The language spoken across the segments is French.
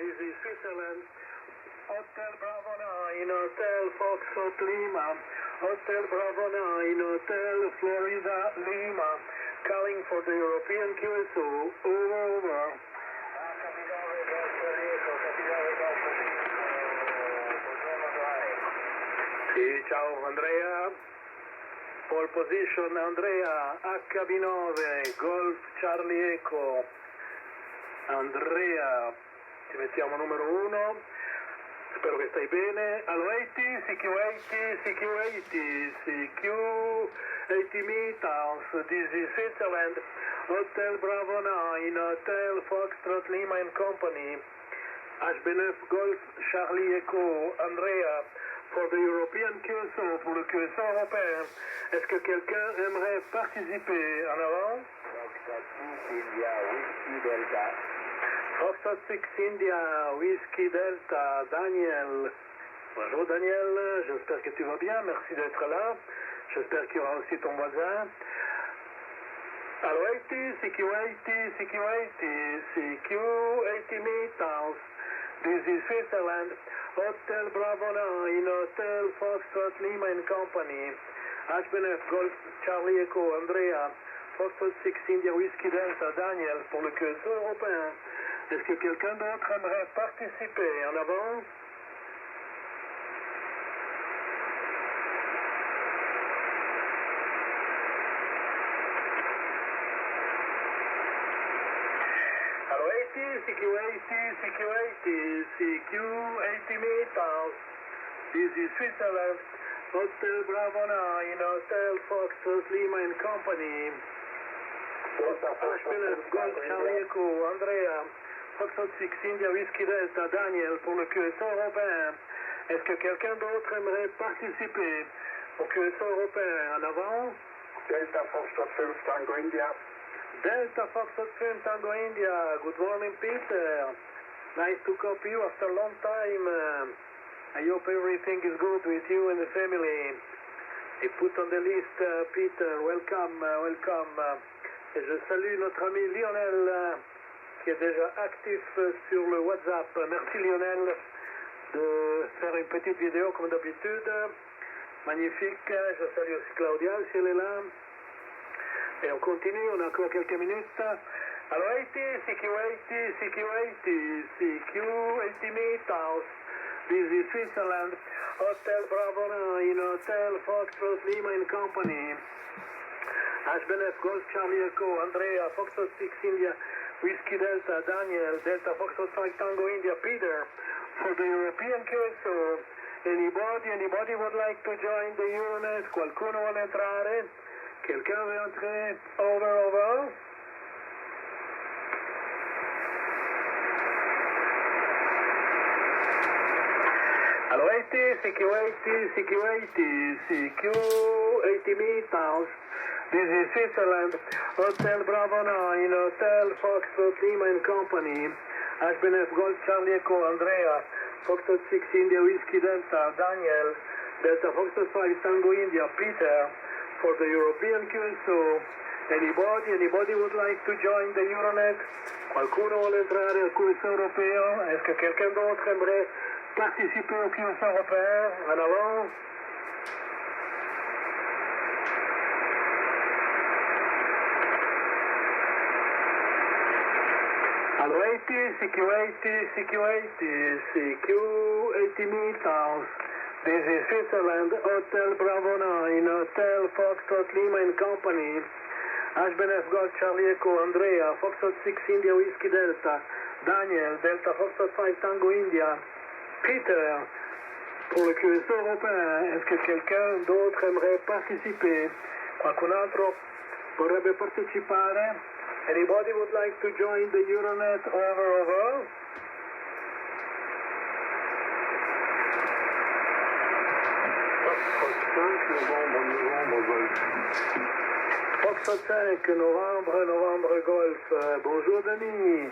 This is Switzerland. Hotel Bravo 9, Hotel Foxtrot Lima. Hotel Bravo 9, Hotel Florida Lima. Calling for the European QSO. Over. Sì, ciao Andrea. Pole position Andrea, HB9, Golf Charlie Echo. Andrea, ti mettiamo numero 1. Spero che stai bene. Allo 80, CQ80 meters. This is Switzerland. Hotel Bravo 9, Hotel Foxtrot Lima and Company. HB9 Golf Charlie Echo. Andrea, pour the European QSO, pour le QSO européen. Est-ce que quelqu'un aimerait participer? En avant. Foxtrot 6 India, Whiskey Delta, Daniel. Bonjour Daniel, j'espère que tu vas bien, merci d'être là. J'espère qu'il y aura aussi ton voisin. Allo 80, CQ80 meters. This is Switzerland. Hotel Bravo 9, Hotel Foxtrot Lima and Company. HB9 Golf Charlie Echo, Andrea. Foxtrot 6 India Whiskey Delta, Daniel, pour le QSO européen. Est-ce que quelqu'un d'autre aimerait participer? En avant. Allo 80, CQ80 meters. This is Switzerland. Hotel Bravo 9, Hotel Foxtrot Lima and Company. HB9 Golf Charlie Echo, Andrea. Foxtrot 6 India Whiskey Delta, Daniel, pour le QSO européen. Est-ce que quelqu'un d'autre aimerait participer au QSO européen? En avant. Delta Foxtrot 5 Tango India. Delta Foxtrot 5 Tango India. Good morning, Peter. Nice to copy you after a long time. I hope everything is good with you and the family. Et put on the list, Peter. Welcome. Et je salue notre ami Lionel, qui est déjà actif sur le WhatsApp. Merci Lionel de faire une petite vidéo comme d'habitude. Magnifique. Je salue aussi Claudia si elle est là. Et on continue, on a encore quelques minutes. Alors 80, CQ80 meters. This is Switzerland. Hotel Bravo 9, Hotel Foxtrot Lima and Company. HB9 Golf Charlie Echo, Andrea, Foxtrot 6 India, Whiskey Delta, Daniel, Delta Foxtrot 5 Tango India, Peter, for the European QSO. Anybody would like to join the Euronet? Qualcuno vuole entrare? Quelqu'un veut entrer? Over. Allo 80, CQ80 meters. This is Switzerland. Hotel Bravo 9, Hotel Foxtrot Lima and Company. HB9 Golf Charlie Echo, Andrea. Foxtrot 6 India Whiskey Delta, Daniel. Delta Foxtrot 5 Tango India, Peter. For the European QSO. Anybody would like to join the Euronet? Qualcuno vuole entrare al QSO europeo? Est-ce que quelqu'un d'autre aimerait participer au QSO européen? En avant. Allo 80, CQ80 meters. This is Switzerland. Hotel Bravo 9, Hotel Foxtrot Lima and Company. HB9 Golf Charlie Echo, Andrea, Foxtrot 6 India Whiskey Delta, Daniel, Delta Foxtrot 5 Tango India, Peter, pour le QSO européen. Est-ce que quelqu'un d'autre aimerait participer? Qualcun altro vorrebbe partecipare? Anybody would like to join the Euronet? Over. Foxtrot 5, Novembre Golf. Bonjour Denis.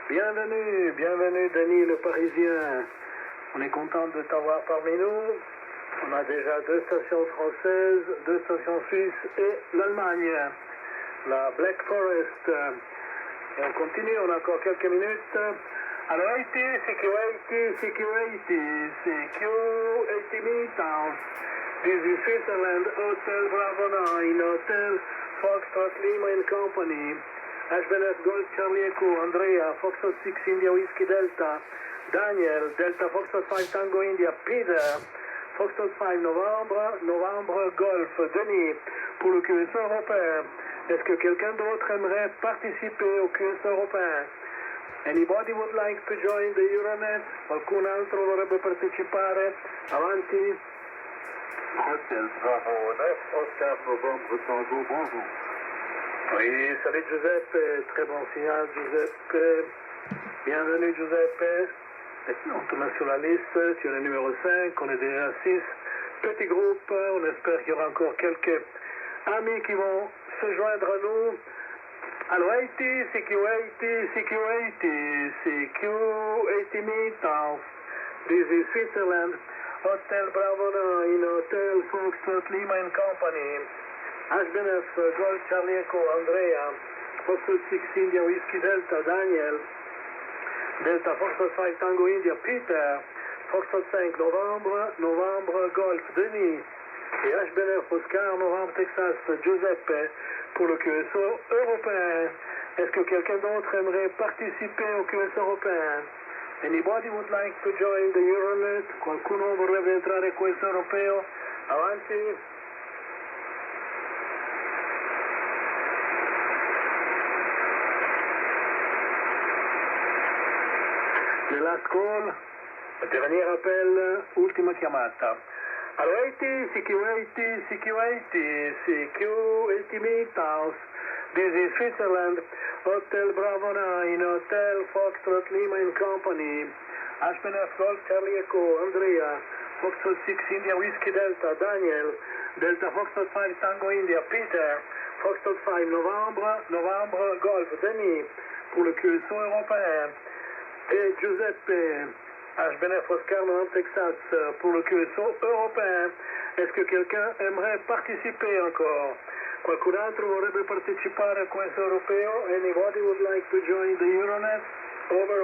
Bienvenue Denis le Parisien. On est content de t'avoir parmi nous. On a déjà 2 stations françaises, 2 stations suisses et l'Allemagne, la Black Forest. Et on continue, on a encore quelques minutes. Alors, 80, CQ80 meters. This is Switzerland, Hotel Bravo 9, Hotel Foxtrot Lima and Company. HBNF Golf Charlie Echo, Andrea, Foxtrot 6 India Whiskey Delta, Daniel, Delta Foxtrot 5 Tango India, Peter, Foxtrot 5 Novembre Golf, Denis, pour le QSO européen. Est-ce que quelqu'un d'autre aimerait participer au QSO européen? Anybody would like to join the Euronet? Qualcun altro vorrebbe partecipare? Avanti. Hotel Bravo 9, Oscar Novembre Tango, bonjour. Oui, salut Giuseppe, très bon signal Giuseppe. Bienvenue Giuseppe. On te met sur la liste, tu es le numéro 5, on est déjà 6. Petit groupe, on espère qu'il y aura encore quelques amis qui vont se joindre à nous. Alors 80, CQ80 meters. This is Switzerland, Hotel Bravo 9, Hotel Foxtrot Lima and Company. HBNF Golf Charlie Echo, Andrea, Foxtrot 6 India Whiskey Delta, Daniel, Delta Foxtrot 5 Tango India, Peter, Foxtrot 5 Novembre Golf, Denis, et HBNF Oscar Novembre Texas, Giuseppe, pour le QSO européen. Est-ce que quelqu'un d'autre aimerait participer au QSO européen? Anybody would like to join the Euronet? Qualcuno vorrebbe entrare in questo europeo? Avanti. The last call, dernier appel, ultima chiamata. Allora 80, CQ80 meters. This is Switzerland, Hotel Bravo 9, Hotel Foxtrot Lima and Company. HBNF Golf Charlie Echo, Andrea, Foxtrot 6 India Whiskey Delta, Daniel, Delta Foxtrot 5 Tango India, Peter, Foxtrot 5 Novembre Golf, Denis, pour le QSO européen. Et Giuseppe, HBNF Oscar Novembre Texas, pour le QSO européen. Est-ce que quelqu'un aimerait participer encore? Qualcun altro vorrebbe partecipare a questo europeo? Anybody would like to join the Euronet? Over.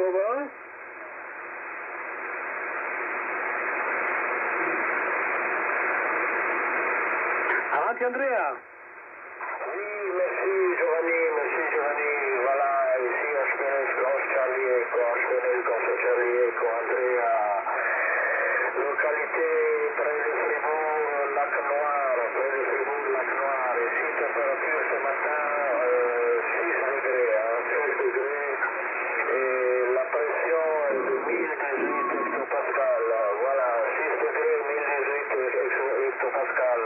Avanti Andrea. Oui, merci Giovanni. Voilà, ici HBNF Golf Charlie Echo, Andrea. Localité près de Fribourg, Lac Noir. Ici, température ce matin, 6 degrés. Et la pression est de 1018 hectopascal. Voilà, 6 degrés, 1018 hectopascal.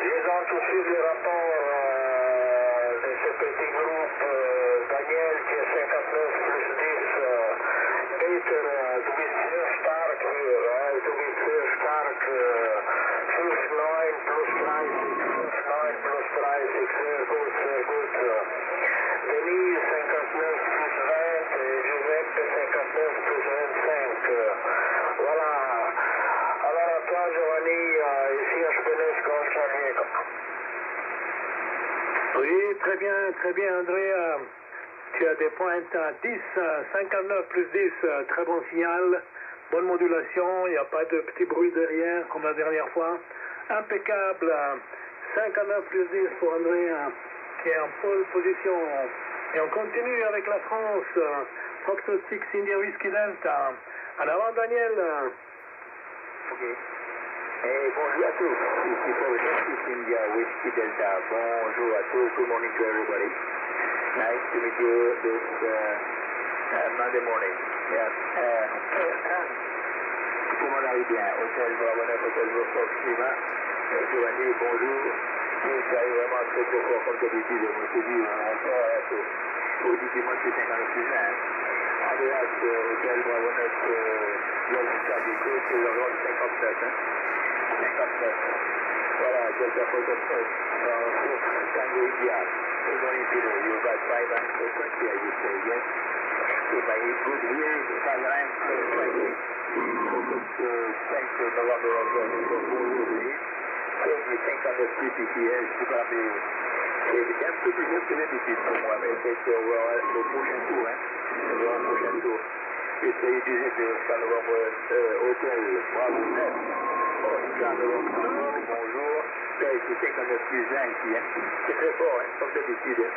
J'ai donc tout de suite les rapports de ce petit groupe. Daniel qui est 59 plus 10. Peter, du bist sehr stark hier. Du bist sehr stark. 5,9 plus 30, sehr gut. Denis 59 plus 20, Giuseppe 59 plus 25. Voilà. Alors à toi Giovanni, ici HBNF Golf Charlie Echo. Oui, très bien Andrea. Tu as des pointes à 10, 59 plus 10, très bon signal, bonne modulation, il n'y a pas de petit bruit derrière comme la dernière fois. Impeccable, 59 plus 10 pour Andrea qui est en pole position. Et on continue avec la France, Foxtrot 6 India Whiskey Delta. En avant Daniel. Ok. Et bonjour à tous, ici Foxtrot 6 India Whiskey Delta. Bonjour à tous, good morning to everybody. Nice to meet you this Monday morning. Yeah. Tout le monde arrive bien. Hôtel Bravo 9, Hôtel Fox Lima. Giovanni, bonjour. Tout ça est vraiment très fort comme d'habitude. On se dit encore positivement c'est 56 ans. Andreas, Hôtel Bravo 9, Golf Charlie Echo, c'est le rôle 59. 59. Voilà, Delta Fox Tango India. Good morning, Peter. You've got 5 ranks for 20, I would say, yes? If I need good ears, 5 ranks for 20. Thanks for the number of things we think on the PPCS, c'est un peu plus haut que d'habitude pour moi, mais c'est le prochain tour, hein? Le prochain tour. Essayez du GP Oscar Novembre Hôtel Bravo 9. Oscar Novembre bonjour. Ici 59 plus 1 ici. Hein. C'est très fort, hein, comme d'habitude. Hein.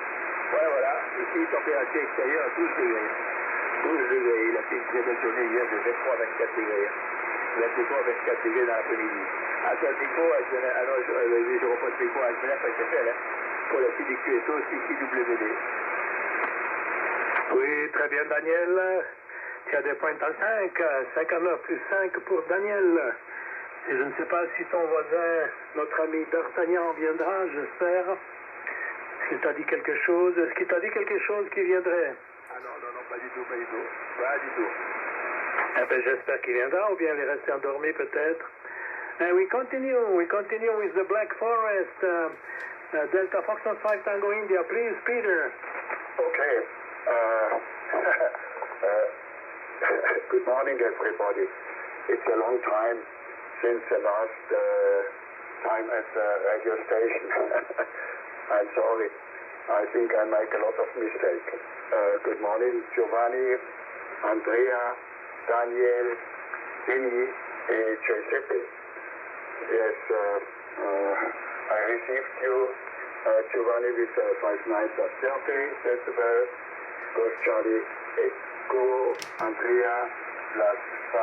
Ouais, voilà. Ici, température extérieure à 12 degrés. 12 degrés. Il a fait une très belle journée hier de 23 à 24 degrés. 23 à 24 degrés dans l'après-midi. Atlantico, alors je reprends le micro à SFL, hein, pour la fille du QSO, CCWD. Oui, très bien, Daniel. Tu as des pointes en 5. 59 plus 5 pour Daniel. Et je ne sais pas si ton voisin, notre ami D'Artagnan, viendra, j'espère. Est-ce qu'il t'a dit quelque chose? Est-ce qu'il t'a dit quelque chose qui viendrait? Ah non, pas du tout, pas du tout. Pas du tout. Eh bien, j'espère qu'il viendra, ou bien il est resté endormi peut-être. And we continue with the Black Forest, Delta Foxtrot 5 Tango India. Please, Peter. Okay. Good morning, everybody. It's a long time since the last time at the radio station. I'm sorry. I think I make a lot of mistakes. Good morning, Giovanni, Andrea, Daniel, Vinny, and Giuseppe. Yes, I received you, Giovanni, with 5930 decibel. Golf Charlie, Echo, Andrea, +5.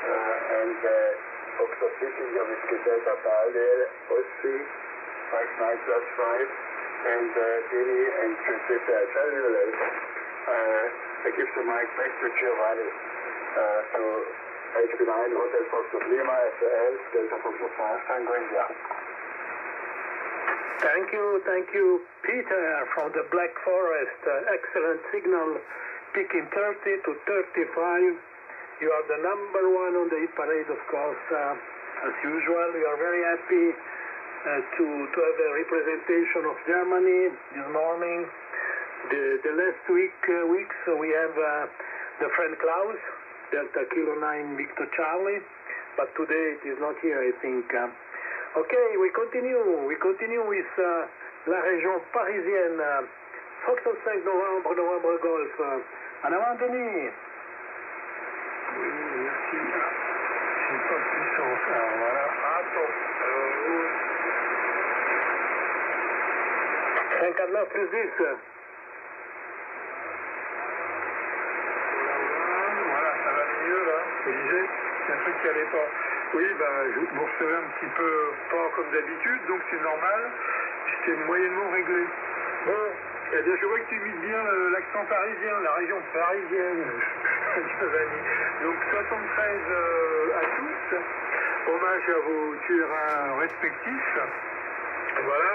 And Foxtrot City, with Delta Parallel, Ossi, 59+5. And Vinny and Giuseppe, I tell you later. I give the mic back to Giovanni to HB9 Hotel Foxtrot Lima, SL, Delta Foxtrot 5 Tango India. Thank you, Peter from the Black Forest. Excellent signal, peaking 30 to 35. You are the number one on the hit parade, of course, as usual. We are very happy to have a representation of Germany this morning. The last weeks we have the friend Klaus, Delta Kilo 9 Victor Charlie, but today it is not here, I think. Okay, we continue with la région parisienne. Foxtrot 5 Novembre Golf. En avant, Denis. Oui, merci. Je n'ai pas de puissance. Alors voilà. Attends. 59 plus 10. Voilà, ça va mieux là. Je disais, c'est un truc qui allait pas. Oui, je vous recevais un petit peu pas comme d'habitude, donc c'est normal. C'était moyennement réglé. Bon, eh bien, je vois que tu imites bien l'accent parisien, la région parisienne. Donc 73 à tous. Hommage à vos tueurs respectifs. Voilà,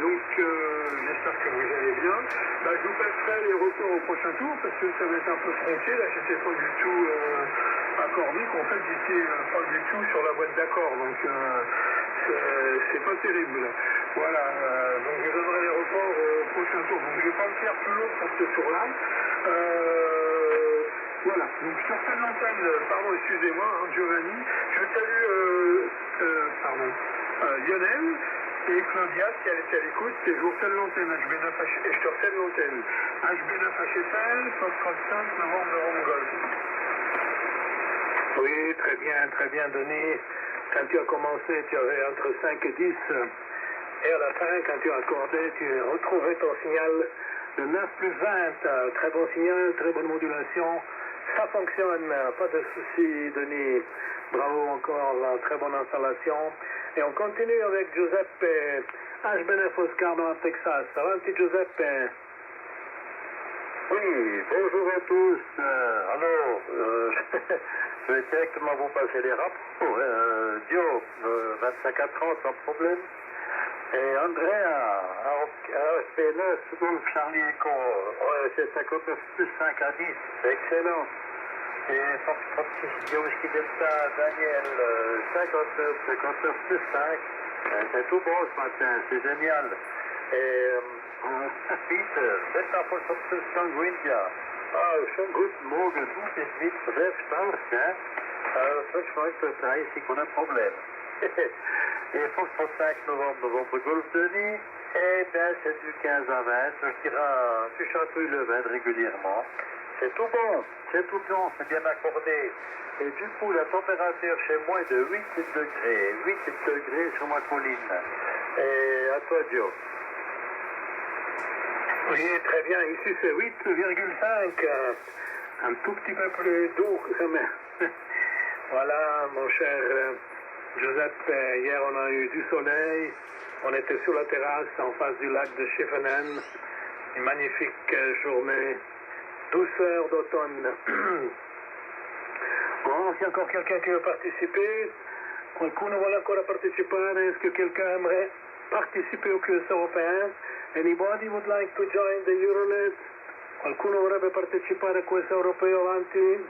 donc j'espère que vous allez bien. Je vous passerai les reports au prochain tour parce que ça va être un peu tronqué. Là, j'étais pas du tout accordé. En fait, j'étais pas du tout sur la boîte d'accord. Donc, c'est pas terrible. Voilà, donc je donnerai les reports au prochain tour. Donc, je vais pas le faire plus long pour ce tour-là. Voilà, donc sur cette antenne, pardon, excusez-moi, Giovanni, je salue Lionel et Claudia, si elle est à l'écoute, et je vous refais l'antenne HB9, et je te refais l'antenne HB9HFL, Foxtrot 5, Novembre Golf. Oui, très bien, Denis. Quand tu as commencé, tu avais entre 5 et 10, et à la fin, quand tu as accordé, tu as retrouvé ton signal de 9 plus 20. Très bon signal, très bonne modulation. Ça fonctionne, pas de souci, Denis. Bravo encore, très bonne installation. Et on continue avec Giuseppe, HB9 Oscar dans le Texas. Avanti, Giuseppe. Oui, bonjour à tous. Alors, je vais directement vous passer les rapports. Dio, 25 à 30 sans problème. Et Andrea, AFP9, Golf Charlie Echo, c'est 59 plus 5 à 10, c'est excellent. Et Foxtrot 6 Whisky Delta, Daniel, 59 plus 5, c'est tout bon ce matin, c'est génial. Et Peter, Delta Foxtrot 5 Tango India, schönen guten Morgen, tout est vite, sehr stark, hein. Ça, je crois que ça, ici qu'on a un problème. Et Foxtrot 5 Novembre Golf Denis, et bien c'est du 15 à 20, ça ira, tu chatouilles le 20 régulièrement. c'est tout bon, c'est bien accordé. Et du coup, la température chez moi est de 8 degrés sur ma colline. Et à toi, Joe. Oui, très bien. Ici, c'est 8,5. Un tout petit peu plus doux quand même. Voilà, mon cher Joseph, hier on a eu du soleil. On était sur la terrasse en face du lac de Schifenen. Une magnifique journée. Douceur d'automne. Bon, s'il y a encore quelqu'un qui veut participer, qualcuno vuole ancora partecipare? Est-ce que quelqu'un aimerait participer au QS européen? Anybody would like to join the Euronet? Qualcuno vorrebbe partecipare al QS europeo avanti?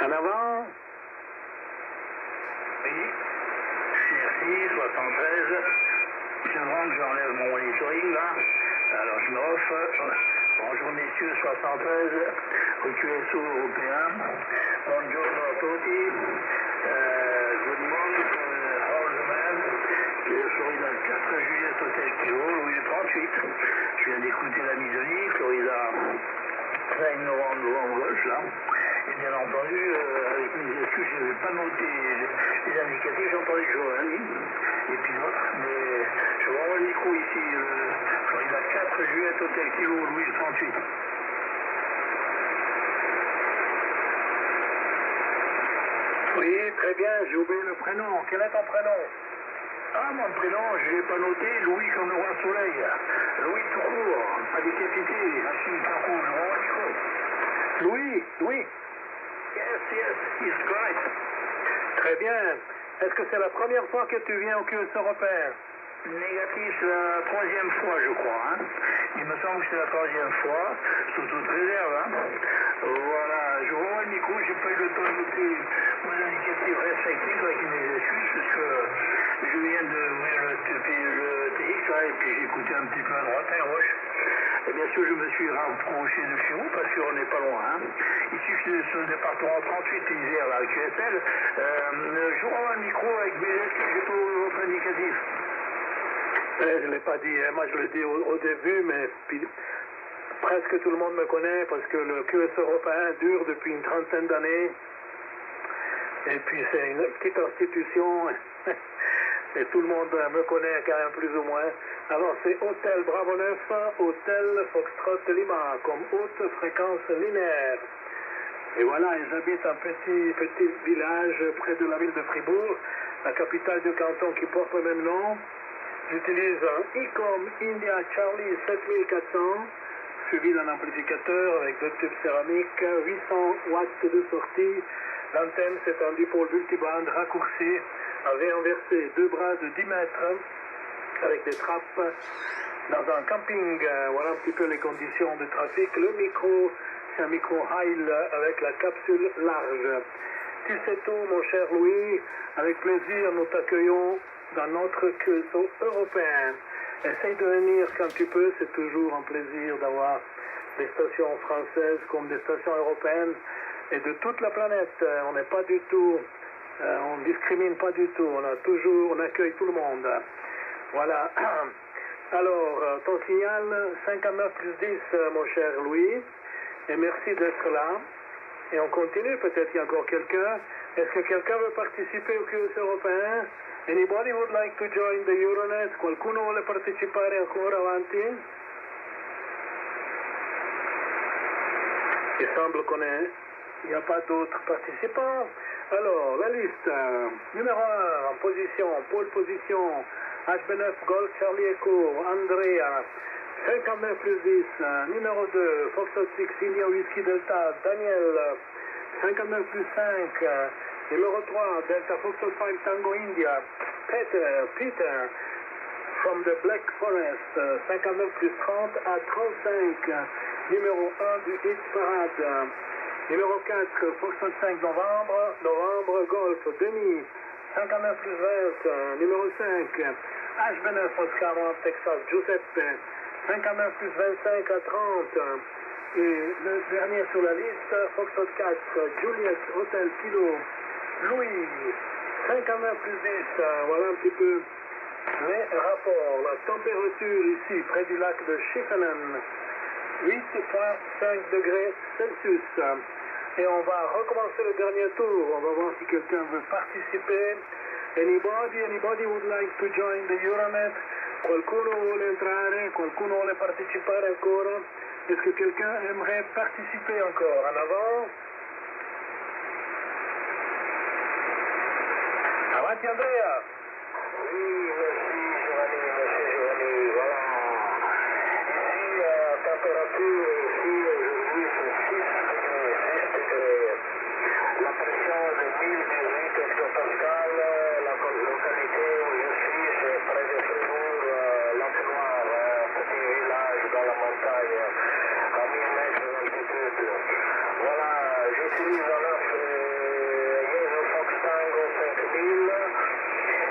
En avant? Oui. Merci, 73. Je rentre, j'enlève mon monitoring là. Alors je m'offre. Bonjour messieurs, 73, au QSO européen. Buongiorno a tutti. Good morning, all the man. Florida 4 Juliette Hotel Kilo, Louis 38. Je viens d'écouter la Misonie, Florida 5 novembre Golf là. Et bien entendu, avec mes excuses, je n'avais pas noté les indicatifs, j'entendais Joël et puis l'autre, mais je vais avoir le micro ici, Florida 4 Juliette Hotel Kilo, Louis 38. Oui, très bien, j'ai oublié le prénom. Quel est ton prénom? Ah, mon prénom, je ne l'ai pas noté, Louis comme le roi soleil. Louis tout court, pas décapité, assis tout court, je vois le micro. Louis. Yes, it's great. Très bien. Est-ce que c'est la première fois que tu viens au QS européen? Négatif, c'est la troisième fois, je crois. Hein. Il me semble que c'est la troisième fois, sous toute réserve. Hein. Voilà, je vois le micro, j'ai pas eu le temps de noter mon indicatif respectif avec mes excuses, parce que je viens de ouvrir le TX, là, et puis j'ai écouté un petit peu à droite, à gauche. Et bien sûr, je me suis rapproché de chez vous, parce qu'on n'est pas loin. Hein. Ici, je suis sur le département 38, Isère, là, QSL. Je vois le micro avec mes excuses, j'ai pas votre indicatif. Je ne l'ai pas dit, hein. Moi je le dis au début, mais puis, presque tout le monde me connaît parce que le QS européen dure depuis une trentaine d'années. Et puis c'est une petite institution et tout le monde me connaît quand même plus ou moins. Alors c'est Hôtel Bravo 9, Hôtel Foxtrot Lima, comme haute fréquence linéaire. Et voilà, j'habite un petit village près de la ville de Fribourg, la capitale du canton qui porte le même nom. J'utilise un ICOM India Charlie 7400, suivi d'un amplificateur avec deux tubes céramiques, 800 watts de sortie. L'antenne, c'est un dipôle multiband raccourci, à V inversé, deux bras de 10 mètres, avec des trappes, dans un camping. Voilà un petit peu les conditions de trafic. Le micro, c'est un micro Heil avec la capsule large. Tu sais tout, mon cher Louis, avec plaisir, nous t'accueillons dans notre QSO européen. Essaye de venir quand tu peux, c'est toujours un plaisir d'avoir des stations françaises comme des stations européennes et de toute la planète. On n'est pas du tout, on discrimine pas du tout, on accueille tout le monde. Voilà. Alors, ton signal 59 plus 10, mon cher Louis, et merci d'être là. Et on continue, peut-être qu'il y a encore quelqu'un. Est-ce que quelqu'un veut participer au QS européen? Anybody would like to join the Euronet? Qualcuno vuole partecipare ancora avanti? Il semble qu'il n'y a pas d'autres participants. Alors, la liste. Numéro 1, en position, pole position, HB9 Golf Charlie Echo, Andrea, 59 plus 10. Numéro 2, Foxtrot 6 India Whiskey Delta, Daniel, 59 plus 5. Numéro 3, Delta Foxtrot 5 Tango India, Peter, from the Black Forest, 59 plus 30 à 35. Numéro 1 du Hit Parade. Numéro 4, Foxtrot 5 novembre, Golf, Denis, 59 plus 20. Numéro 5, HB9 Oscar Texas, Giuseppe, 59 plus 25 à 30. Et le dernier sur la liste, Foxtrot 4, Juliet Hotel Kilo, Louis, 59 plus 10. Voilà un petit peu les rapports. La température ici, près du lac de Schiffenen, 8,5 degrés Celsius. Et on va recommencer le dernier tour. On va voir si quelqu'un veut participer. Anybody would like to join the Euronet? Qualcuno vuole entrare? Qualcuno vuole partecipare ancora? Est-ce que quelqu'un aimerait participer encore? En avant. Avanti Andrea. Oui, merci Giovanni. Voilà. Ici, la température ici aujourd'hui c'est 6 degrés. La pression de 1018 hectopascal. La localité où je suis, c'est près de Fribourg, Lac Noir, un petit village dans la montagne, à 1000 mètres d'altitude. Voilà, j'utilise alors Jesu Fox Tango 5000.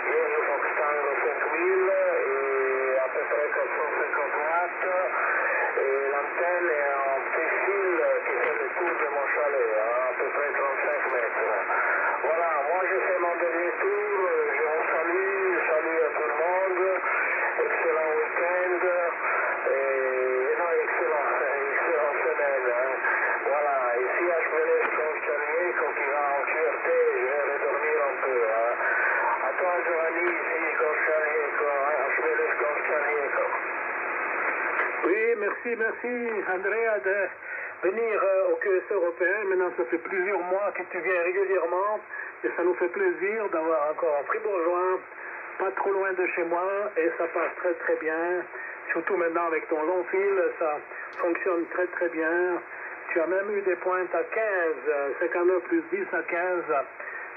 Jesu Fox Tango 5000 et à peu près 450 watts. Et l'antenne est en P-fil qui fait le tour de mon chalet, à peu près 35 mètres. Voilà, moi je fais mon dernier tour, je vous salut à tout le monde, excellent week-end, et non, excellente semaine. Hein. Voilà, ici à Schmeles-Konstantinieco qui va en QRT, je vais redormir un peu. Hein. À toi Giovanni, ici Konstantinieco, à Schmeles-Konstantinieco. Oui, merci Andrea de venir au QS européen. Maintenant, ça fait plusieurs mois que tu viens régulièrement et ça nous fait plaisir d'avoir encore un fribourgeois pas trop loin de chez moi et ça passe très très bien. Surtout maintenant avec ton long fil, ça fonctionne très très bien. Tu as même eu des pointes à 15, 59 plus 10 à 15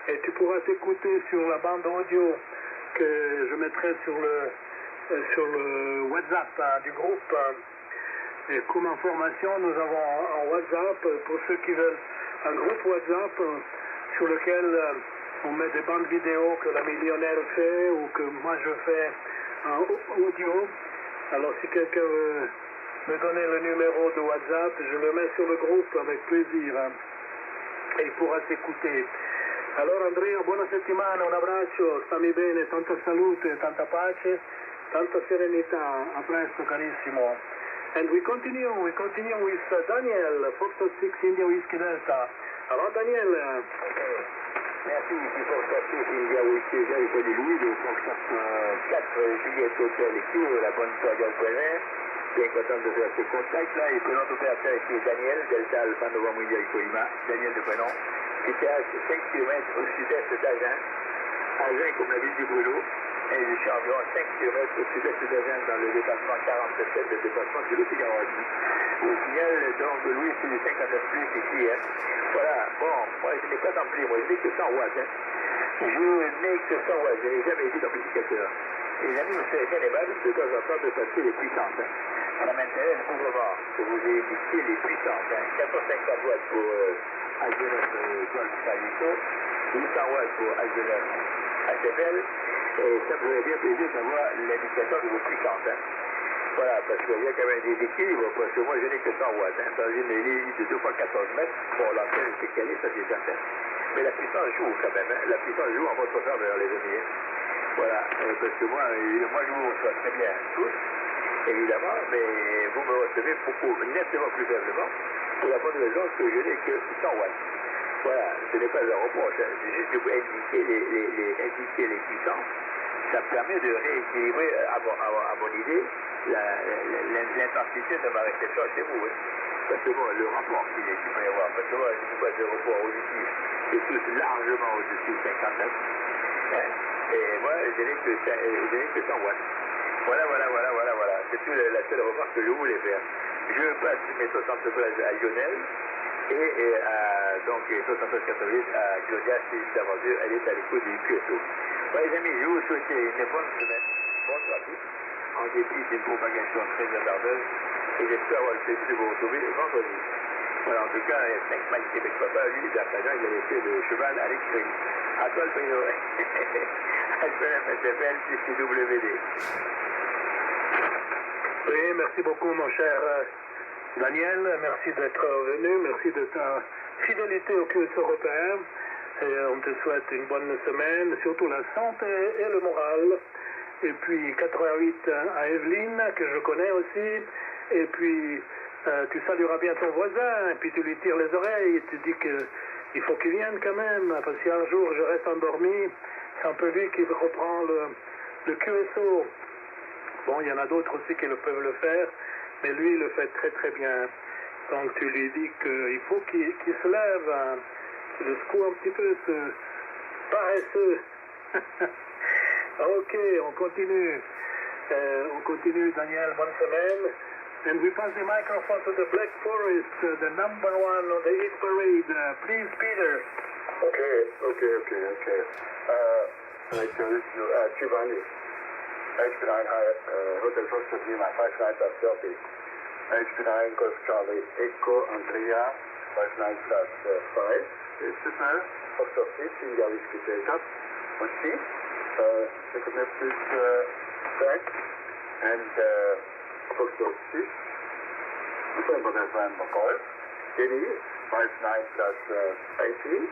et tu pourras t'écouter sur la bande audio que je mettrai sur le WhatsApp du groupe. Et comme information, nous avons un WhatsApp pour ceux qui veulent un groupe WhatsApp sur lequel on met des bandes vidéo que la millionnaire fait ou que moi je fais en audio. Alors si quelqu'un veut me donner le numéro de WhatsApp, je le mets sur le groupe avec plaisir et il pourra s'écouter. Allora Andrea, buona settimana, un abbraccio, stammi bene, tanta salute, tanta pace, tanta serenità, a presto carissimo. And we continue with Daniel, Foxtrot 6 India Whiskey Delta. Alors Daniel. Merci, ici Foxtrot 6 India Whiskey Delta de Louis, de Foxtrot 4 Juliette Hotel ici, la bonne soirée d'Alpouin. Bien content de faire ce contact là, et selon l'opérateur ici Daniel, Delta Alpha Novembre India Colima, Daniel de prénom, qui était à 5 km au sud-est d'Agen, Agen comme la ville du Brûlot. Et je suis environ 5 km au sud-est d'Agen dans le département 47 de département de Lot-et-Garonne. Au signal donc de Louis, c'est du 59 plus ici. Hein. Voilà, bon, moi je n'ai pas d'ampli, moi je n'ai que 100 watts. Hein. Je n'ai que 100 watts, je n'ai jamais été d'amplificateur. Et les amis, vous serez bien aimable de temps en temps de passer les puissances. Hein. Ça m'intéresse vraiment que vous ayez indiqué les puissances. Hein. 450 watts pour H9 Golf Salico, 800 watts pour H9 HFL. Et ça me ferait bien plaisir d'avoir l'indication de vos puissances. Hein. Voilà, parce qu'il y a quand même des équilibres, parce que moi je n'ai que 100 watts. Hein, dans une ligne de 2 x 14 mètres, bon, l'antenne c'est calé, ça c'est certain. Mais la puissance joue quand même, hein. La puissance joue en votre faveur, les amis. Hein. Voilà, parce que moi je vous reçois très bien tous, évidemment, mais vous me recevez beaucoup nettement plus faiblement, pour la bonne raison que je n'ai que 100 watts. Voilà, ce n'est pas un reproche, hein. C'est juste de vous indiquer les puissances. Ça me permet de rééquilibrer, à mon idée, l'intensité de ma réception chez vous. Hein. Parce que bon, le rapport qu'il peut y avoir, parce que moi, je vous passe le rapport auditif, c'est tous largement au-dessus de 59. Hein. Et moi, je n'ai que 100 watts. Voilà. C'est tout la seule remarque que je voulais faire. Je passe mes 60 places à Lionel. Et donc 73-88 à Claudia, si d'aventure elle est à l'écoute du QSO. Bon, les amis, je vous souhaite une bonne semaine. Bonsoir à tous. En dépit d'une propagation très hasardeuse. Et j'espère avoir le plaisir de vous retrouver vendredi. Voilà, en tout cas, il y a 5 matchs Québec Papa, lui, d'Artagnan, il a laissé le cheval à l'extérieur. À toi le prénom. HPM, SFL, CCWD. Oui, merci beaucoup mon cher Daniel, merci d'être venu, merci de ta fidélité au QS européen. Et on te souhaite une bonne semaine, surtout la santé et le moral. et puis 88 à Evelyne, que je connais aussi, et puis tu salueras bien ton voisin, et puis tu lui tires les oreilles, et tu dis qu'il faut qu'il vienne quand même, parce que si un jour je reste endormi, c'est un peu lui qui reprend le QSO. Bon, il y en a d'autres aussi qui peuvent le faire, mais lui, il le fait très très bien. Donc tu lui dis qu'il faut qu'il se lève, qu'il le secoue un petit peu, ce paresseux. Ok, on continue. Daniel, bonne semaine. And we pass the microphone to the Black Forest, the number one on the hit parade. Please, Peter. Okay. I tell you, Giovanni, H9 Hotel Foxtrot Lima, 59+30. H9 Golf Charlie Echo Andrea, 59+5. Ist es mal? Foxtrot 10, die habe ich gezählt habe. Und Sie? The connected back and Foxtrot 6. November Golf. Denny, 59+18.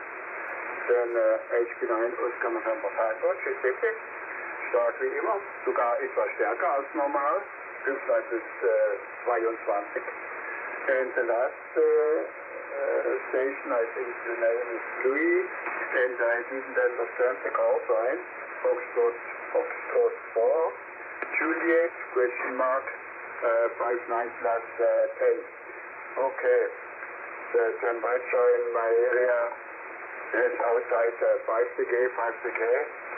Then HP9 Oscar November Firebird, Check. Stark wie immer, sogar etwas stärker als normal, 5 bis 22. And the last station, I think the name is Louis, and I didn't understand the call sign. Foxtrot 4, Juliet, question mark, 59+10. Okay, the temperature in my area is outside 5 degrees,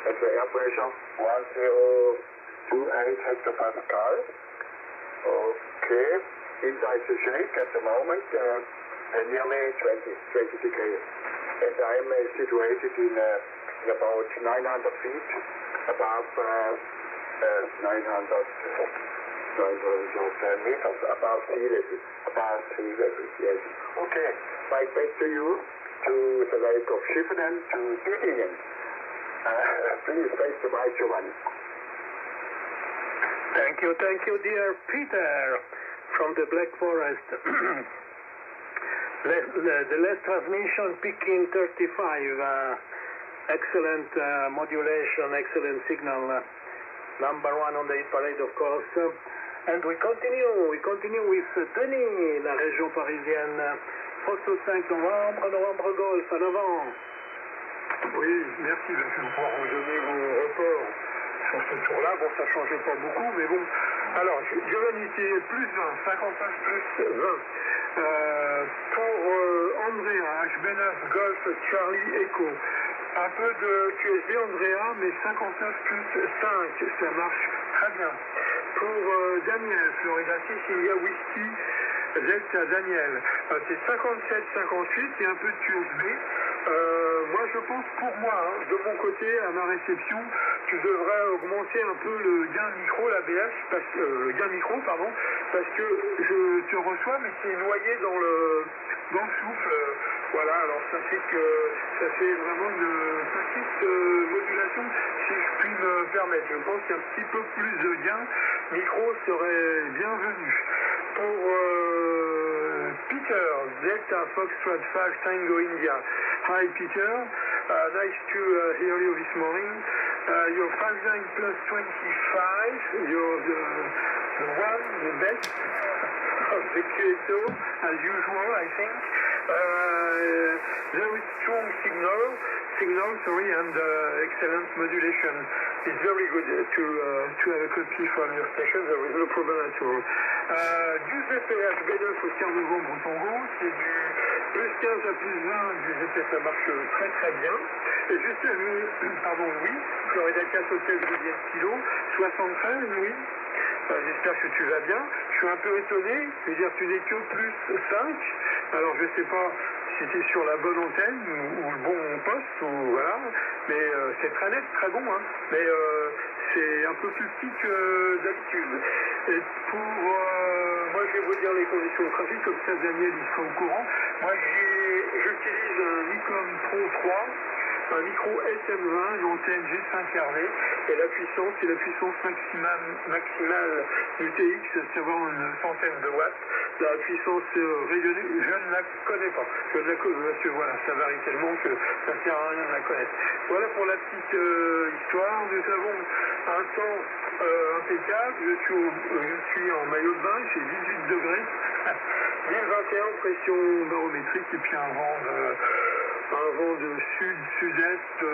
and the air pressure 1028 hectopascal. Okay, inside the shake at the moment, nearly 20 degrees. And I'm situated in about 900 feet above 900 meters above sea level, yes. Okay, right back to you, to the lake of Schiffenen, to Düdingen. Please face the right one. Thank you, dear Peter, from the Black Forest. The last transmission, Peking 35. Excellent modulation, excellent signal. Number one on the hit parade, of course. And we continue with Denis, la région parisienne. Foxtrot 5 Novembre Golf, en avant. Oui, merci, je vais pouvoir vous donner mon report sur ce tour-là. Bon, ça ne changeait pas beaucoup, mais bon. Alors, Giovanni, c'est plus 20, 59 plus 20. Pour Andrea, HB9 Golf Charlie Echo. Un peu de QSB Andrea, mais 59 plus 5, ça marche très bien. Pour Daniel, Florida 6, il y a Whisky Delta Daniel. C'est 57-58, il y a un peu de QSB. Moi, je pense pour moi, de mon côté, à ma réception, tu devrais augmenter un peu le gain micro, l'ABS, parce que je te reçois, mais c'est noyé dans le souffle. Voilà, alors ça fait vraiment une petite modulation, si je puis me permettre. Je pense qu'un petit peu plus de gain micro serait bienvenu. Pour Peter, Delta Foxtrot 5 Tango India. Hi Peter, nice to hear you this morning. You're 59 plus 25, you're the best of the QSO, as usual, I think. Very strong signal, and excellent modulation. It's very good to have a copy from your station. There is no problem at all. Giuseppe HB9 Oscar Novembre Tango, c'est du plus 15 à plus 20. Giuseppe, ça marche très très bien. Et juste, Louis, Florida 4 Hotel Juliette Kilo, 73, Louis. J'espère que tu vas bien. Je suis un peu étonné, je veux dire, tu n'es que plus 5. Alors je sais pas si tu es sur la bonne antenne ou le bon poste, ou voilà. Mais c'est très net, très bon, hein. Mais c'est un peu plus petit que d'habitude. Et pour moi, je vais vous dire les conditions de trafic, comme ça Daniel il sera au courant. Moi j'utilise un Nikon Pro 3 un micro SM20 l'antenne G5RV et la puissance c'est la puissance maximale du TX, à savoir une centaine de watts. La puissance rayonnée, je ne la connais pas. Parce que voilà, ça varie tellement que ça ne sert à rien de la connaître. Voilà pour la petite histoire. Nous avons un temps impeccable. Je suis en maillot de bain, il fait 18 degrés. 1021 pression barométrique et puis un vent de sud-sud-est 4-5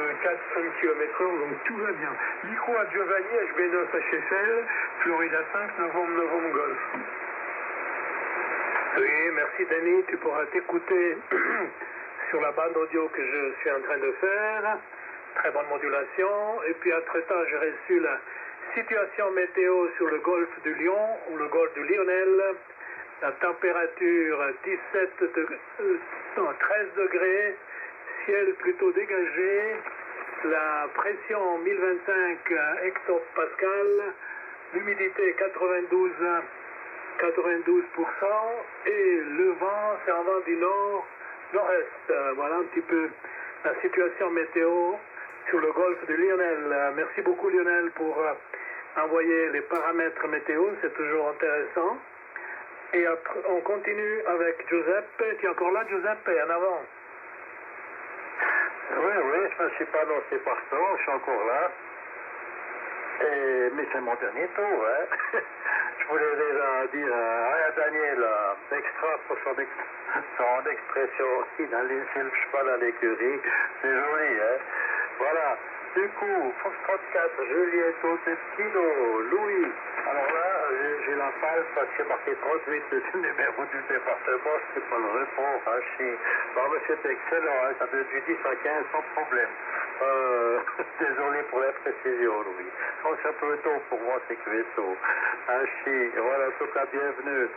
km/h, donc tout va bien. Micro à Giovanni, HB9 HFL, Florida 5, novembre Golf. Oui, merci Denis, tu pourras t'écouter sur la bande audio que je suis en train de faire. Très bonne modulation. Et puis entre-temps, j'ai reçu la situation météo sur le golfe du Lion ou le golfe du Lionel. La température 13 degrés, ciel plutôt dégagé, la pression 1025 hectopascal, l'humidité 92% et le vent, c'est un vent du nord-est. Voilà un petit peu la situation météo sur le golfe du Lionel. Merci beaucoup Lionel pour envoyer les paramètres météo, c'est toujours intéressant. Et après, on continue avec Giuseppe. Tu es encore là, Giuseppe? En avant. Oui, je ne me suis pas lancé partant, je suis encore là. Mais c'est mon dernier tour, hein. Je voulais déjà dire à Daniel, extra pour son expression, il a laissé le cheval à l'écurie. C'est joli, hein. Voilà. Du coup, Fox 34, Juliette, Hôtel Kilo, Louis. Alors là, j'ai la palle parce que marqué 38, c'est le numéro du département, c'est pas le répondre, hein, non, mais c'est excellent, hein, ça donne du 10 à 15 sans problème. Désolé pour l'imprécision, Louis. Donc c'est un peu tôt pour moi, c'est que c'est tôt. Voilà, en tout cas, bienvenue.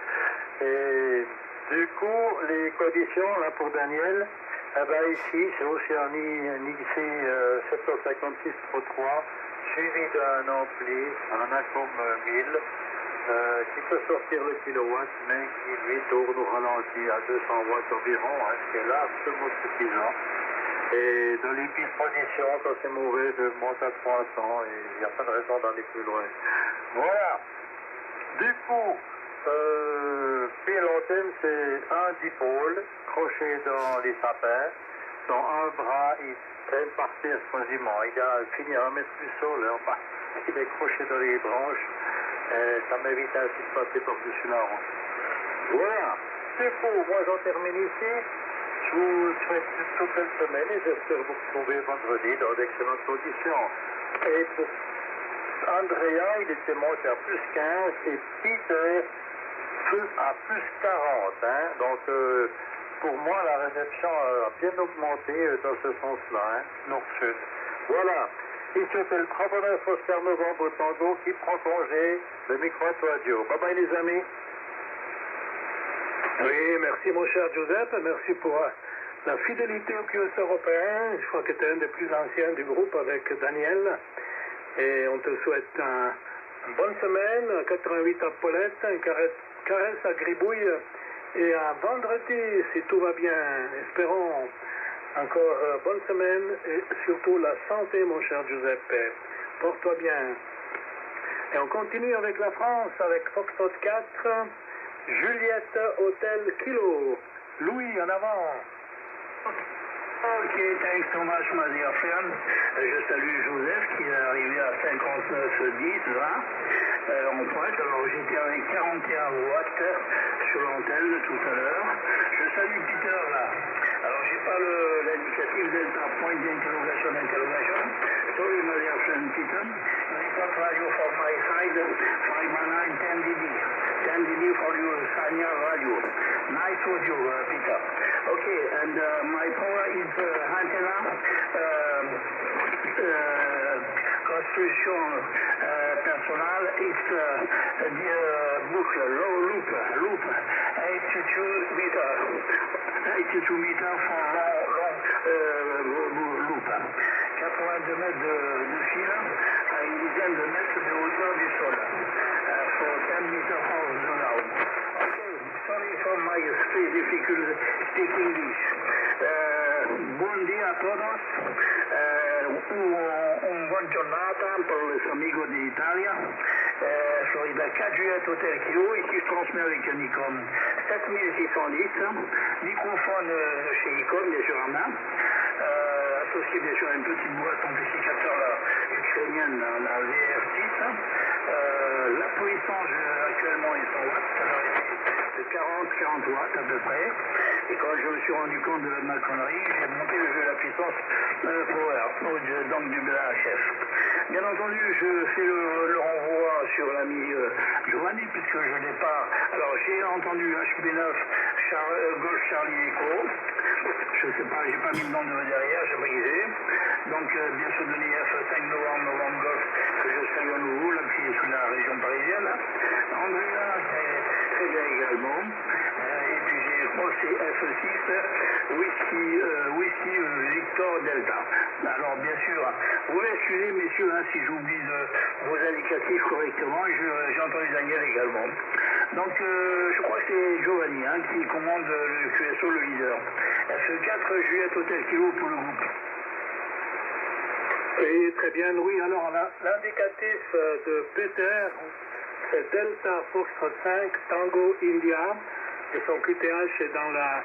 Et du coup, les conditions, là, pour Daniel, ici, c'est Océanie NIC 756 Pro 3, suivi d'un ampli, un Acom 1000, qui peut sortir le kilowatt, mais qui lui tourne au ralenti à 200 watts environ, hein, ce qui est largement suffisant. Et de l'épisposition, quand c'est mauvais, je monte à 300 et il n'y a pas de raison d'aller plus loin. Voilà. Du coup, puis l'antenne, c'est un dipôle croché dans les sapins. Son un bras, il traîne par terre quasiment. Il a fini à 1 mètre plus sol. Il est croché dans les branches. Ça m'évite ainsi de passer par-dessus la route. Voilà. Du coup, moi j'en termine ici. Je vous souhaite une toute belle semaine et j'espère vous retrouver vendredi dans d'excellentes conditions. Et pour Andrea, il était monté à plus 15 et Peter à plus 40. Hein. Donc, pour moi, la réception a bien augmenté dans ce sens-là, hein, nord-sud. Voilà. Ici, c'est le 39 Oscar Novembre Tango qui prend congé. Le micro à toi, Joe. Bye bye, les amis. Oui, merci mon cher Giuseppe, merci pour la fidélité au QS européen. Je crois que tu es un des plus anciens du groupe avec Daniel. Et on te souhaite une bonne semaine, 88 à Paulette, une caresse à Gribouille et un vendredi, si tout va bien. Espérons encore bonne semaine et surtout la santé, mon cher Giuseppe. Porte-toi bien. Et on continue avec la France, avec Foxtrot 4. Juliette, Hôtel Kilo. Louis, en avant. Ok, thanks so much, my dear friend. Je salue Joseph qui est arrivé à 59,10 là, en pointe. Alors j'étais avec 41 watts sur l'antenne tout à l'heure. Je salue Peter là. Alors j'ai pas l'indicatif delta point d'interrogation. Sorry, my dear friend Peter. Report radio from my side, 519 10 dB. 10 dB for your Sanya radio. Nice audio, Peter. Okay, and my power is antenna construction personnel is boucle, low loop, 82 meter for long loop. 82 mètres de fil à une dizaine de mètres de hauteur du sol. For 10 meters from the ground. Okay, sorry for my difficult speaking English. buon dia a todos. Un buon giornata pour les amigos d'Italia. Soy de 4 Juliette Hotel Kilo. Ici, je transmets avec un Nikon 7610. Microphone chez Nikon, bien sûr, en main. Associé, bien sûr, à une petite boîte amplificateur ukrainienne, la VR10. La puissance actuellement est 100 watts. Ça aurait été de 40 watts à peu près. Et quand je me suis rendu compte de ma connerie, j'ai monté le jeu de la puissance power, donc du BHF. Bien entendu, je fais le renvoi sur l'ami Giovanni, puisque je n'ai pas... Alors, j'ai entendu HB9 Golf Charlie Echo. Je sais pas, j'ai pas mis le nom de derrière, j'ai brisé. Donc, bien sûr, donné F5 Novembre Golf, que je salue à nouveau, là, qui est sous la région parisienne. Andrea, très bien également. Et puis, j'ai José F6, Whisky Victor Delta. Alors, bien sûr, vous m'excusez, messieurs, hein, si j'oublie vos indicatifs correctement. J'ai entendu Daniel également. Donc, je crois que c'est Giovanni hein, qui commande le QSO, le leader. F4 Juliette Hotel Kilo pour le groupe. Oui, très bien, Louis. Alors, l'indicatif de Peter, c'est Delta Foxtrot 5 Tango India. Et son QTH est dans la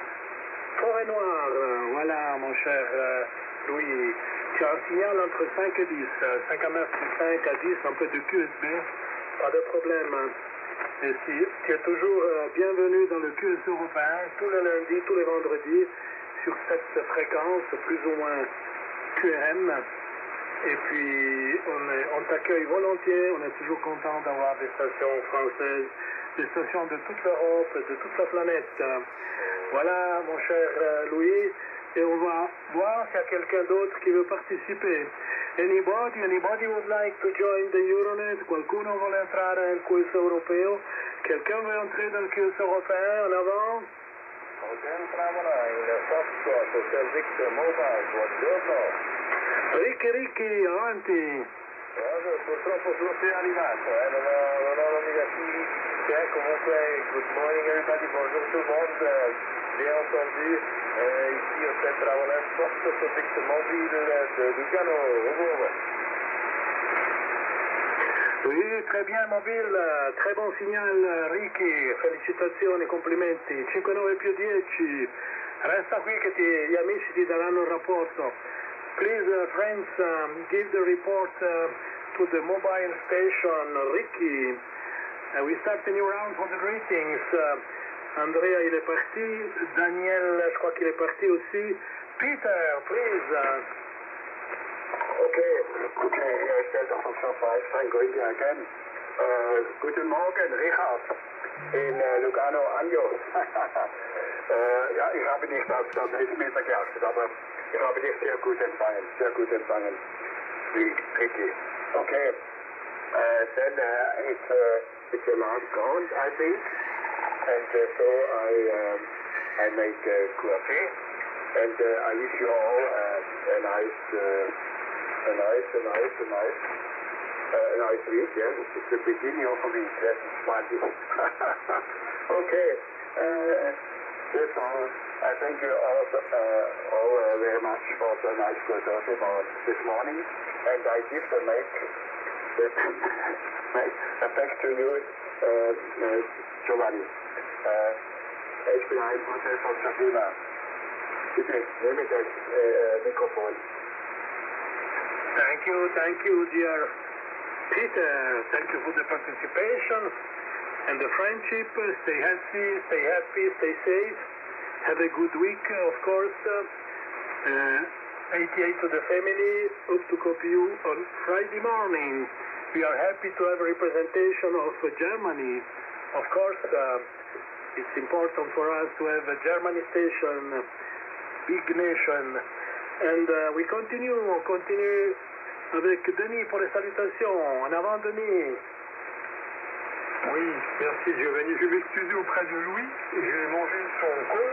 forêt noire. Voilà, mon cher Louis. Tu as un signal entre 5 et 10. 5 à 9, 5 à 10, un peu de QSB. Pas de problème. Et si tu es toujours bienvenu dans le QS européen, tous les lundis, tous les vendredis, sur cette fréquence, plus ou moins QRM. Et puis, on t'accueille volontiers, on est toujours content d'avoir des stations françaises, des stations de toute l'Europe, de toute la planète. Voilà, mon cher Louis, et on va voir s'il y a quelqu'un d'autre qui veut participer. Anybody would like to join the Euronet? Qualcuno vuole entrare nel QS europeo? Quelqu'un veut entrer dans le QS européen? En avant? Hotel Tramonine, Foxtrot, Hotel Victor Mobile, buongiorno. Ricky, avanti. Purtroppo sono appena arrivato, non ho nominativi. Comunque, good morning everybody, bonjour tout le monde. Bien entendu, ici Hotel Tramonine, Foxtrot, Victor Mobile de Lugano. Au revoir. Oui, très bien mobile, très bon signal Ricky, felicitazioni, complimenti, 5-9 più 10, resta qui che gli amici ti daranno il rapporto. Please friends, give the report to the mobile station Ricky. We start a new round for the greetings. Andrea il est parti, Daniel je crois qu'il est parti aussi. Peter, please. Okay, Delta Foxtrot 5, Tango India again. Guten Morgen, Richard. In Lugano, Anjo. Ja, ich habe dich auf 6 Meter geachtet, aber ich habe dich sehr gut empfangen. Ricky. Okay. Then it's a last round, I think. And so I make coffee. And I wish you all a nice week, yes. It's the beginning of a week, yes. Okay. That's all. I thank you all very much for the nice conversation this morning. And I give the mic back to you, Giovanni. HB9 Hotel Foxtrot Lima. Bitte, nehme das Mikrofon. Thank you, dear Peter. Thank you for the participation and the friendship. Stay healthy, stay happy, stay safe. Have a good week, of course. 88 to the family. Hope to copy you on Friday morning. We are happy to have a representation of Germany. Of course, it's important for us to have a Germany station, big nation. And we continue avec Denis pour les salutations. En avant, Denis. Oui, merci Giovanni. Je vais m'excuser auprès de Louis. J'ai mangé son col.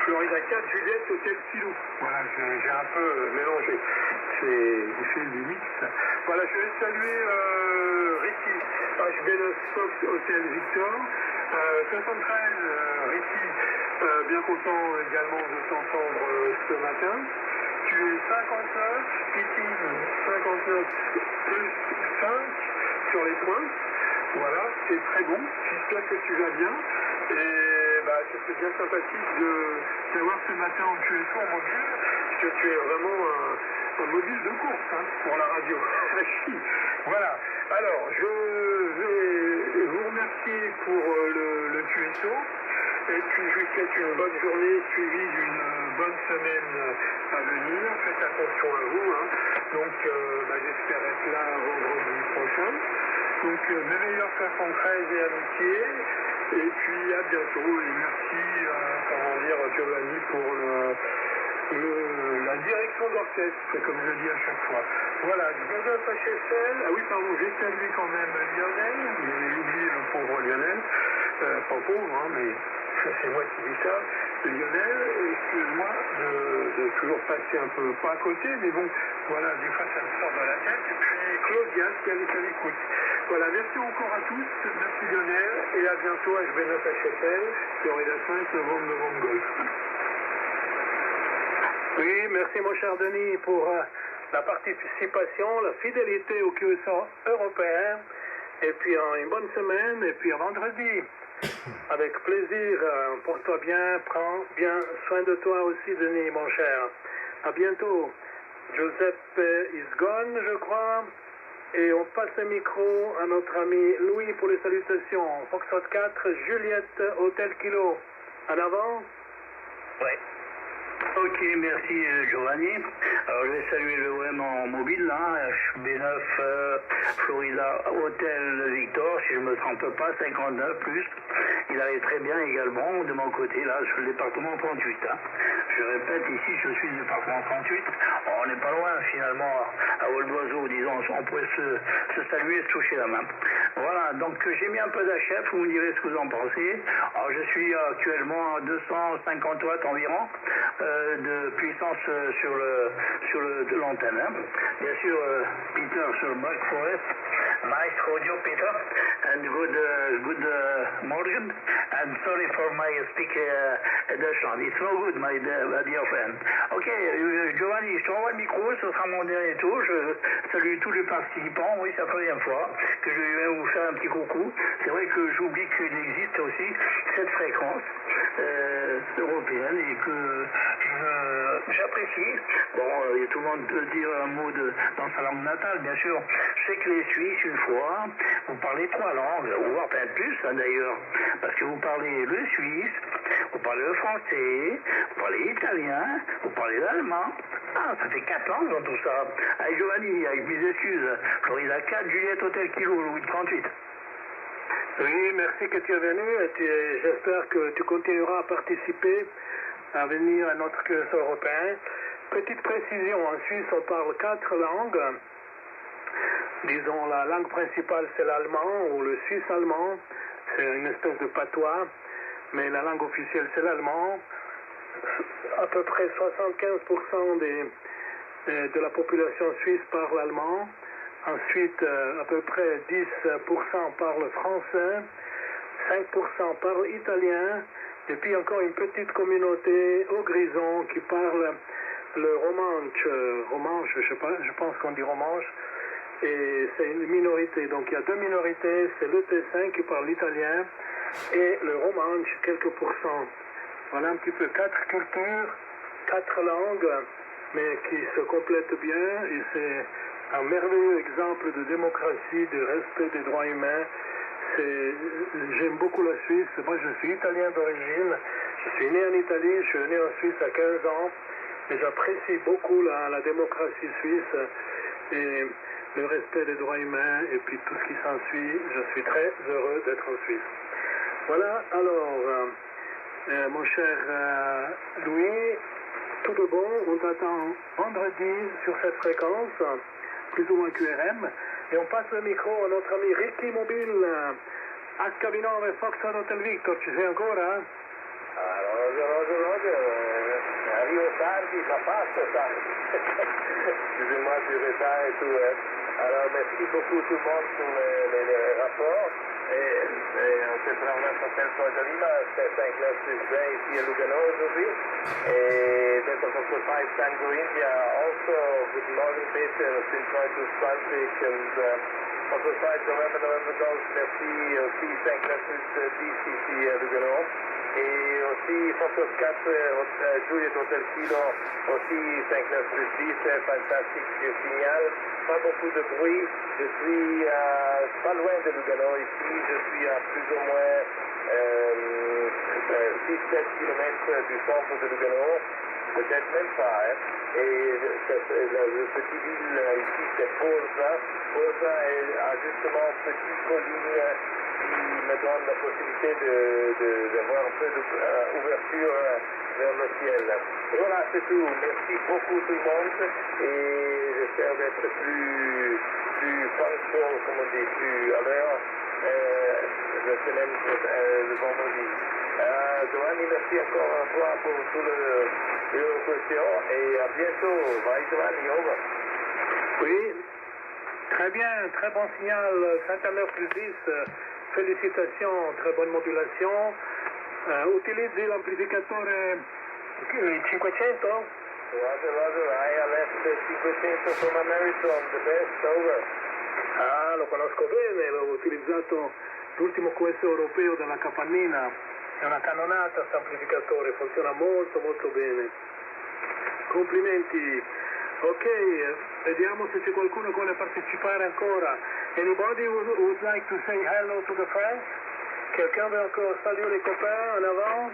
Florida 4, Juliette, Hotel Kilo. Voilà, j'ai un peu mélangé. J'ai fait du mix. Voilà, je vais saluer Ricky, HB9 Fox, Hotel Victor. 73, Ricky, Bien content également de t'entendre ce matin. Tu es 59, pitting 59 plus 5 sur les points. Voilà, c'est très bon. J'espère que tu vas bien. Et c'est bien sympathique de voir ce matin en QSO en module, que tu es vraiment un module de course pour la radio. Voilà. Alors, je vais vous remercier pour le QSO. Et puis je vous souhaite une bonne journée suivie d'une bonne semaine à venir. Faites attention à vous. Donc j'espère être là vendredi prochain. Donc mes meilleurs 73 et amitié. Et puis à bientôt. Et merci Giovanni pour la direction d'orchestre, comme je dis à chaque fois. Voilà, Joseph HSL. Ah oui, pardon, j'ai salué quand même Lionel. J'ai oublié le pauvre Lionel. Pas pauvre, mais c'est moi qui dis ça. Lionel, excuse-moi de toujours passer un peu, pas à côté, mais bon, voilà, des fois ça me sort de la tête. Et puis Claudia, qui est à l'écoute. Voilà, merci encore à tous, merci Lionel, et à bientôt à HB9HFL, Florida 5, novembre Golf. Oui, merci mon cher Denis pour la participation, la fidélité au QSO européen, et puis une bonne semaine, et puis à vendredi. Avec plaisir, porte-toi bien, prends bien soin de toi aussi Denis, mon cher. À bientôt. Giuseppe is gone, je crois. Et on passe le micro à notre ami Louis pour les salutations. Foxtrot 4, Juliette, Hôtel Kilo. En avant. Ouais. Ok, merci Giovanni. Alors je vais saluer le OM en mobile, HB9 Florida Hôtel Victor, si je ne me trompe pas, 59 plus. Il arrive très bien également de mon côté, là, sur le département 38. Je répète, ici, je suis du département 38. On n'est pas loin, finalement, à vol d'oiseau, disons, on pourrait se saluer et se toucher la main. Voilà, donc j'ai mis un peu d'HF, vous me direz ce que vous en pensez. Alors je suis actuellement à 250 watts environ de puissance sur l'antenne. Bien sûr, Peter sur le Black Forest. Nice audio, Peter, and good morning. And sorry for my speak Dutch. It's no good, my dear friend. Ok, Giovanni, je t'envoie le micro, ce sera mon dernier tour. Je salue tous les participants. Oui, c'est la première fois que je vais vous faire un petit coucou. C'est vrai que j'oublie qu'il existe aussi cette fréquence européenne et que j'apprécie. Bon, tout le monde peut dire un mot dans sa langue natale, bien sûr. Je sais que les Suisses, une fois, vous parlez 3 langues, ou voire peut-être plus d'ailleurs, parce que vous parlez le suisse, vous parlez le français, vous parlez l'italien, vous parlez l'allemand. Ah, ça fait 4 langues dans tout ça. Allez Giovanni, avec mes excuses, Florida 4, Juliette Hôtel Kilo, Louis 38. Oui, merci que tu es venu et j'espère que tu continueras à participer à venir à notre QSO européen. Petite précision, en Suisse on parle 4 langues. Disons la langue principale c'est l'allemand ou le suisse allemand, c'est une espèce de patois, mais la langue officielle c'est l'allemand. À peu près 75% de la population suisse parle allemand. Ensuite, à peu près 10% parlent français, 5% parlent italien, et puis encore une petite communauté au Grison qui parle le romanche, je pense qu'on dit romanche, et c'est une minorité. Donc il y a 2 minorités, c'est le Tessin qui parle l'italien et le romanche, quelques pourcents. Voilà un petit peu 4 cultures, 4 langues, mais qui se complètent bien, et c'est un merveilleux exemple de démocratie, de respect des droits humains. J'aime beaucoup la Suisse. Moi, je suis italien d'origine. Je suis né en Italie, je suis venu en Suisse à 15 ans. Et j'apprécie beaucoup la démocratie suisse et le respect des droits humains et puis tout ce qui s'ensuit. Je suis très heureux d'être en Suisse. Voilà, alors, mon cher Louis, tout de bon. On t'attend vendredi sur cette fréquence, plus ou moins QRM, et on passe le micro à notre ami Ricky Mobile, HB9 Foxtrot Hotel Victor. Ci sei ancora? Roger. Rio tardi, ma passo tardi. Excusez-moi du retard et tout. Hein. Alors, merci beaucoup tout le monde pour les rapports. Et sempre un altro tempo a Torino, St. Classes Day ici à Lugano aujourd'hui. Et Delta Foxtrot 5 Tango India, also good morning Peter, since 2020 and Foxtrot 5 November Golf, merci aussi St. Classes DC ici à Lugano. Et aussi Foxtrot 4 Juliet Hotel Kilo, aussi St. Classes 10, fantastique signal. Pas beaucoup de bruit, je suis pas loin de Lugano ici, je suis à plus ou moins 6-7 km du centre de Lugano, peut-être même pas. Hein. Et le petit ville ici c'est Porza. Porza a justement une petite colline qui me donne la possibilité d'avoir un peu d'ouverture vers le ciel. Et voilà, c'est tout. Merci beaucoup tout le monde et j'espère d'être plus punctual, comme on dit, plus à l'heure la semaine le vendredi. Giovanni, merci encore une fois pour toutes les questions et à bientôt. Bye Giovanni, over. Oui, très bien, très bon signal, 59 plus 10, félicitations, très bonne modulation. Utilizzi l'amplificatore 500? Roger, I left 500 from American, the best, over. Ah, lo conosco bene, l'ho utilizzato l'ultimo QS europeo della Capannina, è una cannonata questo amplificatore, funziona molto molto bene. Complimenti. Ok, vediamo se c'è qualcuno che vuole partecipare ancora. Anybody would like to say hello to the friends? Quelqu'un veut encore saluer les copains en avant?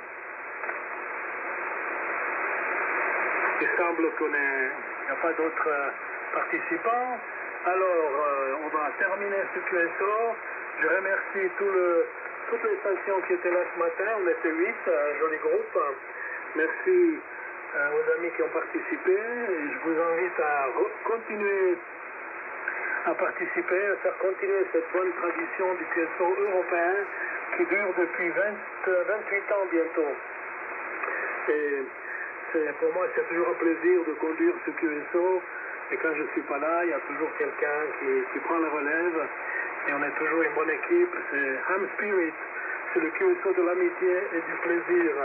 Il semble qu'il n'y a pas d'autres participants. Alors, on va terminer ce QSO. Je remercie toutes les stations qui étaient là ce matin. On était 8, un joli groupe. Merci aux amis qui ont participé. Et je vous invite à continuer à participer, à faire continuer cette bonne tradition du QSO européen qui dure depuis 28 ans bientôt. Et pour moi, c'est toujours un plaisir de conduire ce QSO. Et quand je ne suis pas là, il y a toujours quelqu'un qui prend la relève. Et on est toujours une bonne équipe. C'est Ham Spirit. C'est le QSO de l'amitié et du plaisir.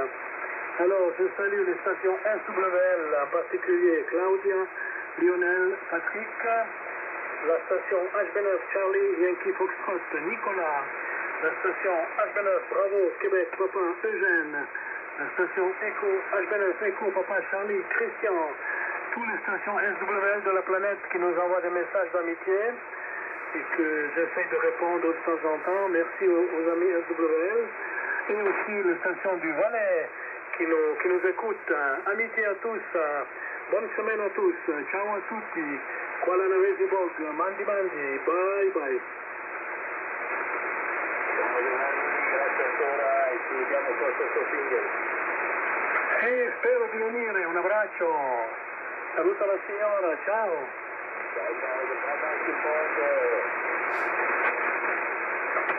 Alors, je salue les stations SWL, en particulier Claudia, Lionel, Patrick. La station HB9 Charlie, Yankee Foxtrot, Nicolas. La station HB9 Bravo, Québec, Papa, Eugène. La station Echo, HB9 Echo, Papa Charlie, Christian. Toutes les stations SWL de la planète qui nous envoient des messages d'amitié et que j'essaye de répondre de temps en temps. Merci aux amis SWL. Et aussi les stations du Valais qui nous écoutent. Amitié à tous. Bonne semaine à tous. Ciao a tutti. Qual è la Resi Bog? Mandi. Bye bye. Grazie ancora e ci vediamo con questo single. E spero di venire. Un abbraccio. Saluta la signora. Ciao.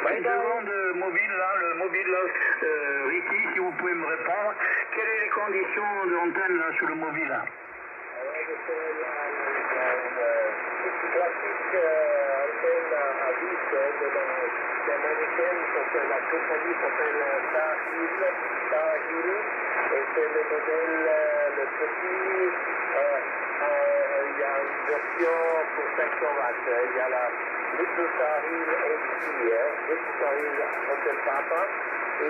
Une seconde mobile là, le mobile là, Ricky, si vous pouvez me répondre, quelles sont les conditions de l'antenne là sur le mobile là? Classique antenne à vis de l'américaine, la compagnie s'appelle Star Hill, et c'est le modèle le petit, il y a une version pour 500 watts, il y a la Little Star Hill AC, Little Star Hill Hotel Papa, et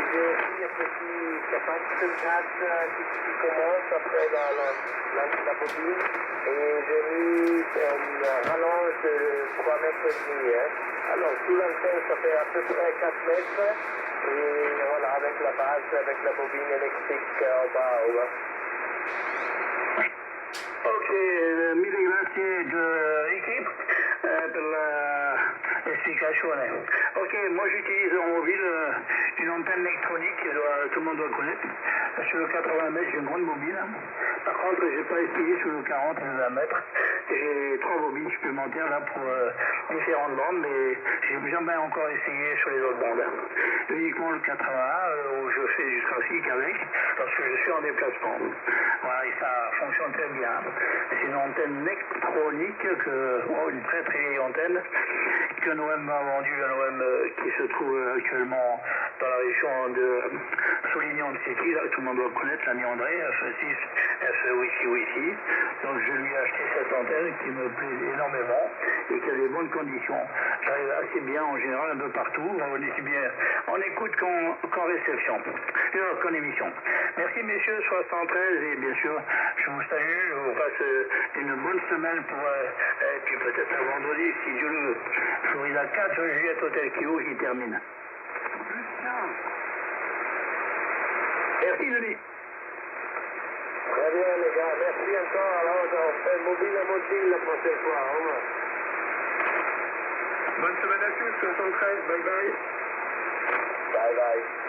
j'ai aussi un petit capacitor cat qui commence après la bobine, et j'ai mis une rallonge de 3,5 mètres. Alors sous l'antenne ça fait à peu près 4 mètres, et voilà, avec la base, avec la bobine électrique en bas. Ok, mille grazie Ricky per l'esplicazione. Ok, moi j'utilise en mobile une antenne électronique que tout le monde doit connaître. Sur le 80 mètres, j'ai une grande bobine. Par contre, j'ai pas essayé sur le 40 et le 20 mètres. J'ai 3 bobines supplémentaires là pour différentes bandes, mais j'ai jamais encore essayé sur les autres bandes. Uniquement le 81 où je fais du trafic avec, parce que je suis en déplacement. Voilà, et ça fonctionne très bien. C'est une antenne électronique, une très très vieille antenne, que l'OM m'a vendue, l'OM qui se trouve actuellement dans la région de Solignan City, là, tout le monde doit connaître, l'ami André, FE6, FE Wi-Fi. Donc je lui ai acheté cette antenne qui me plaît énormément et qui a des bonnes conditions. J'arrive assez bien en général un peu partout, on est bien, on écoute qu'en réception, qu'en émission. Merci messieurs 73 et bien sûr je vous salue, je vous passe une bonne semaine pour et puis peut-être un vendredi si Dieu le veut. Florida 4, Juliette Hôtel Kilo qui termine. Merci Denis. Très bien les gars, merci encore. Alors on fait mobile à mobile la prochaine fois. Au revoir. Bonne semaine à tous, 73, bye bye. Bye bye.